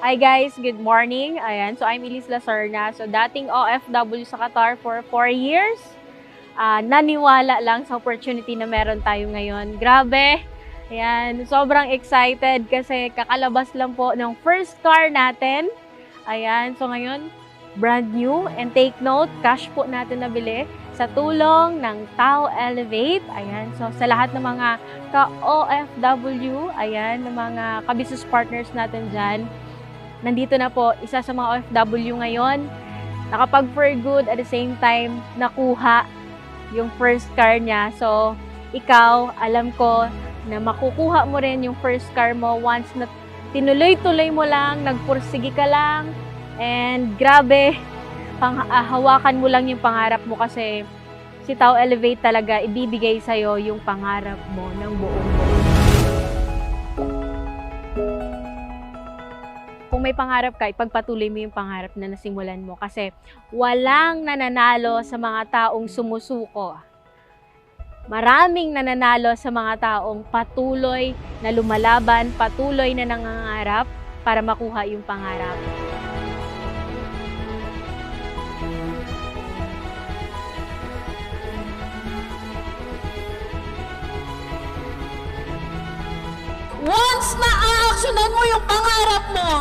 Hi guys, good morning. Ayan, so I'm Elise Lacerna. So dating OFW sa Qatar for 4 years. Naniwala lang sa opportunity na meron tayo ngayon. Grabe! Ayan, sobrang excited kasi kakalabas lang po ng first car natin. Ayan, so ngayon, brand new. And take note, cash po natin nabili sa tulong ng Tao Elevate. Ayan, so sa lahat ng mga ka-OFW, ayan, ng mga ka-business partners natin dyan, nandito na po, isa sa mga OFW ngayon, nakapag for good, at the same time, nakuha yung first car niya. So, ikaw, alam ko na makukuha mo rin yung first car mo once na tinuloy-tuloy mo lang, nagpursige ka lang, and grabe, hawakan mo lang yung pangarap mo kasi si Tao Elevate talaga ibibigay sa'yo yung pangarap mo ng buong buo. Kung may pangarap ka, ipagpatuloy mo yung pangarap na nasimulan mo kasi walang nananalo sa mga taong sumusuko. Maraming nananalo sa mga taong patuloy na lumalaban, patuloy na nangangarap para makuha yung pangarap. Once na-actionan mo yung pangarap mo,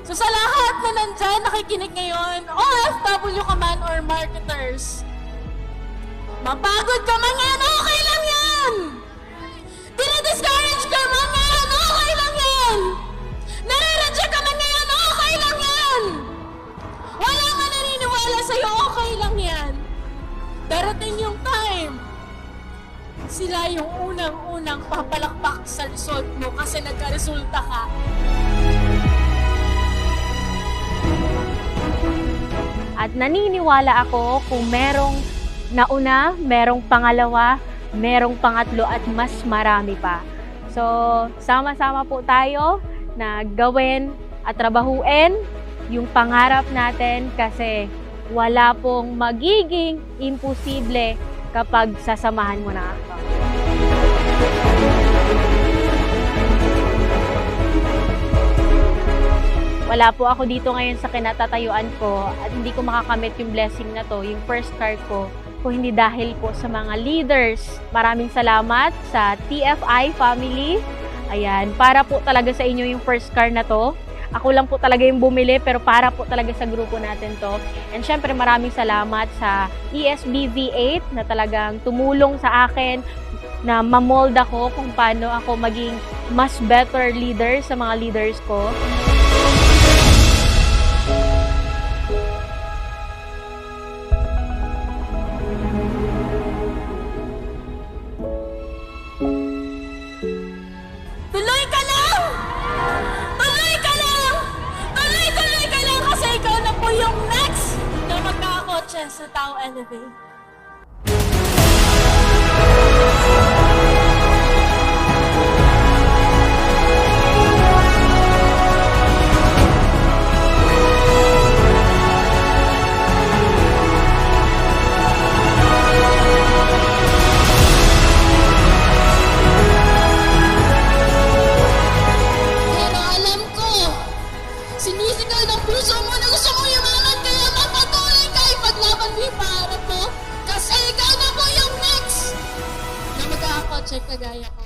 so sa lahat na nandyan nakikinig ngayon, OFW ka man or marketers, mapagod ka man yan, okay lang yan! Dinidiscourage ka man yan, okay lang yan! Nare-reject ka man yan, okay lang yan! Wala nga naniniwala sa'yo, okay lang yan! Darating yung time, sila yung unang-unang papalakpak sa result mo kasi nagka-resulta ka. At naniniwala ako kung merong nauna, merong pangalawa, merong pangatlo at mas marami pa. So, sama-sama po tayo na gawin at trabahuin yung pangarap natin kasi wala pong magiging imposible kapag sasamahan mo na ako. Wala po ako dito ngayon sa kinatatayuan ko at hindi ko makakamit yung blessing na to, yung first car ko, kung hindi dahil po sa mga leaders. Maraming salamat sa TFI family. Ayan, para po talaga sa inyo yung first car na to. Ako lang po talaga yung bumili pero para po talaga sa grupo natin to. And syempre maraming salamat sa ESB V8 na talagang tumulong sa akin na mamold ako kung paano ako maging mas better leader sa mga leaders ko. Tuloy ka lang! Tuloy ka lang! Tuloy ka lang kasi ikaw na po yung next na magkakakotse sa Tao Elevate. Pero alam ko, sinisigaw ng puso mo na gusto mo yumaman kaya mapatuloy ka ipaglaban mo yung pangarap mo kasi ikaw na po yung next na magkakakotse kagaya ko.